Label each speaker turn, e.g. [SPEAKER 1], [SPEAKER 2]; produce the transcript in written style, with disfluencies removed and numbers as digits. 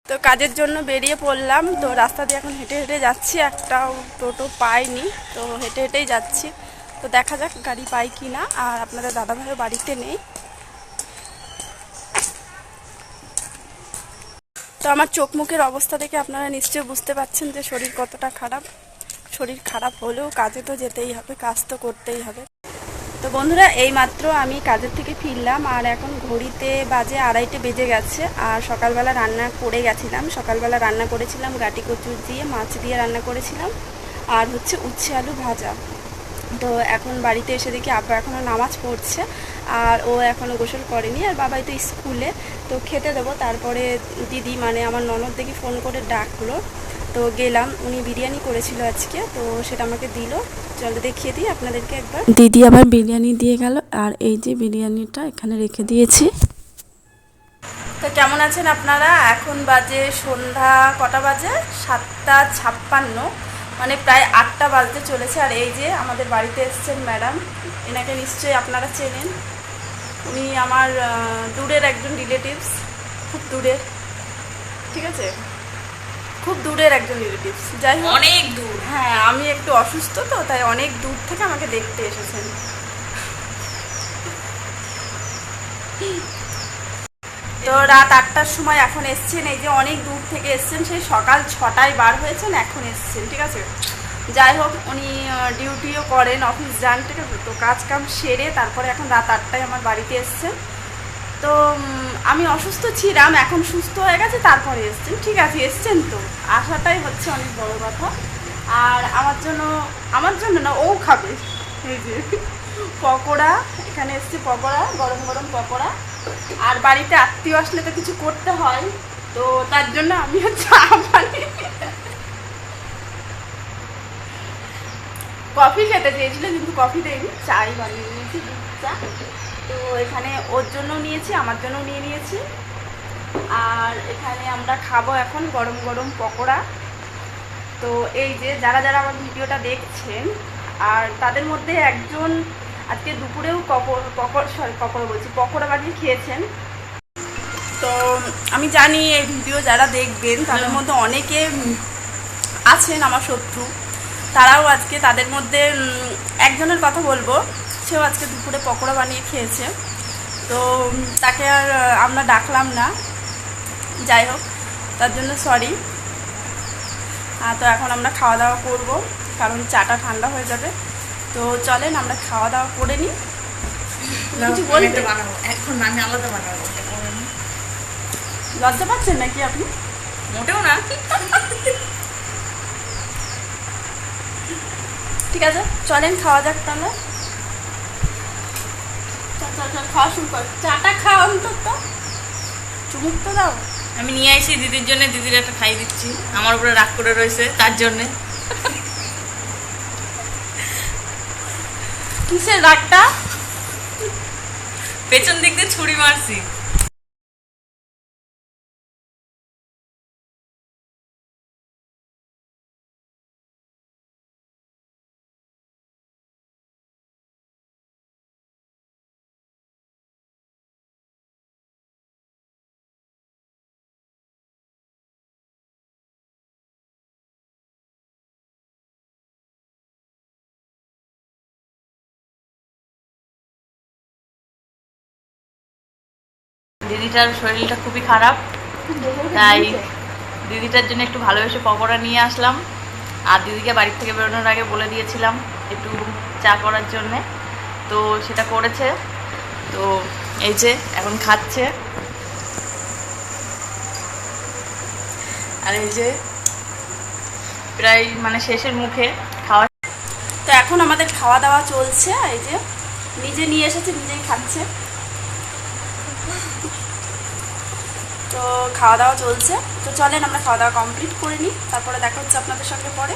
[SPEAKER 1] তো কাজের জন্য বেরিয়ে পড়লাম। তো রাস্তা দিয়ে এখন হেঁটে হেঁটে যাচ্ছি, একটাও টোটো পাইনি, তো হেঁটে হেঁটেই যাচ্ছি। তো দেখা যাক গাড়ি পাই কি না। আর আপনাদের দাদাভাইও বাড়িতে নেই। তো আমার চোখ মুখের অবস্থা দেখে আপনারা নিশ্চয়ই বুঝতে পারছেন যে শরীর কতটা খারাপ। শরীর খারাপ হলেও কাজে তো যেতেই হবে, কাজ তো করতেই হবে। তো বন্ধুরা, এই মাত্র আমি কাজের থেকে ফিরলাম, আর এখন ঘড়িতে বাজে 2:30 বেজে গেছে। আর সকালবেলা রান্না করে গেছিলাম। সকালবেলা রান্না করেছিলাম গাটি কচুর দিয়ে, মাছ দিয়ে রান্না করেছিলাম, আর হচ্ছে উচ্ছে আলু ভাজা। তো এখন বাড়িতে এসে দেখি আব্বা এখনও নামাজ পড়ছে, আর ও এখনও গোসল করেনি, আর বাবাই তো স্কুলে। তো খেতে দেবো, তারপরে দিদি মানে আমার ননদ দেখি ফোন করে ডাকলো। তো গেলাম, উনি বিরিয়ানি করেছিল আজকে, তো সেটা আমাকে দিল। চলো দেখিয়ে দিই আপনাদেরকে একবার। দিদি আবার বিরিয়ানি দিয়ে গেল, আর এই যে বিরিয়ানিটা এখানে রেখে দিয়েছি। তো কেমন আছেন আপনারা? এখন বাজে সন্ধ্যা কটা বাজে? 7:56, মানে প্রায় 8টা বাজতে চলেছে। আর এই যে আমাদের বাড়িতে এসছেন ম্যাডাম, এনাকে নিশ্চয়ই আপনারা চেনেন। উনি আমার দূরের একজন রিলেটিভস, খুব দূরের, ঠিক আছে, খুব দূরের একজন রিলেটিভস। যাই হোক,
[SPEAKER 2] অনেক দূর।
[SPEAKER 1] হ্যাঁ, আমি একটু অসুস্থ, তো তাই অনেক দূর থেকে আমাকে দেখতে এসেছেন। তো রাত 8টার সময় এখন এসছেন, এই যে অনেক দূর থেকে এসছেন, সেই সকাল 6টায় বার হয়েছেন, এখন এসছেন, ঠিক আছে। যাই হোক, উনি ডিউটিও করেন, অফিস যান, ঠিক আছে। তো কাজ কাম সেরে তারপরে এখন রাত 8টায় আমার বাড়িতে এসছেন। তো আমি অসুস্থ ছিলাম, এখন সুস্থ হয়ে গেছে, তারপরে এসছেন, ঠিক আছে। এসছেন তো, আসাটাই হচ্ছে অনেক বড় কথা। আর আমার জন্য না, ও খাবে। এই যে পকোড়া, এখানে এসছে পকোড়া, গরম গরম পকোড়া। আর বাড়িতে আত্মীয় আসলে তো কিছু করতে হয়, তো তার জন্য আমিও চা বানিয়ে, কফি খেতে চেয়েছিল কিন্তু কফি দেয়নি, চাই বানিয়ে নিয়েছি, দুধ চা। তো এখানে ওর জন্য নিয়েছি, আমার জন্য নিয়ে নিয়েছি। আর এখানে আমরা খাবো এখন গরম গরম পকোড়া। তো এই যে যারা যারা আমার ভিডিওটা দেখছেন, আর তাদের মধ্যে একজন আজকে দুপুরেও পকোড়া বানিয়ে খেয়েছেন। তো আমি জানি এই ভিডিও যারা দেখবেন তাদের মধ্যে অনেকে আছেন আমার শত্রু, তারাও আজকে, তাদের মধ্যে একজনের কথা বলবো, সেও আজকে দুপুরে পকোড়া বানিয়ে খেয়েছে। তো তাকে আর আমরা ডাকলাম না, যাই হোক, তার জন্য সরি। তো এখন আমরা খাওয়া দাওয়া করবো, কারণ চাটা ঠান্ডা হয়ে যাবে। তো চলেন আমরা খাওয়া দাওয়া করে নিই। কিছু বলতে
[SPEAKER 2] বানাবো এখন, আমি আলাদা বানাবো।
[SPEAKER 1] লজ্জা পাচ্ছেন নাকি আপনি?
[SPEAKER 2] মোটেও না।
[SPEAKER 1] ঠিক আছে, চলেন খাওয়া যাক তাহলে। চল খাওয়া শুরু কর, চাটা খাওয়া অন্তত, চুমুক তো দাও।
[SPEAKER 2] আমি নিয়ে আসি দিদির জন্য, দিদির একটা খাই দিচ্ছি, আমার উপরে রাগ করে রয়েছে তার জন্যে।
[SPEAKER 1] কিসের রাগটা?
[SPEAKER 2] পেছন দিক দিয়ে ছুরি মারছি। দিদিটার শরীরটা খুবই খারাপ, তাই দিদিটার জন্য একটু ভালোবেসে পকোড়া নিয়ে আসলাম। আর দিদিকে বাড়ি থেকে বেরোনোর আগে বলে দিয়েছিলাম একটু চা করার জন্যে, তো সেটা করেছে। তো এই যে এখন খাচ্ছে, আর এই যে প্রায় মানে শেষের মুখে খাওয়া।
[SPEAKER 1] তো এখন আমাদের খাওয়া দাওয়া চলছে, এই যে নিজে নিয়ে এসেছে, নিজেই খাচ্ছে। তো খাওয়া দাওয়া চলছে, তো চলেন আমরা খাওয়া দাওয়া কমপ্লিট করে নিই, তারপরে দেখা হচ্ছে আপনাদের সঙ্গে পরে।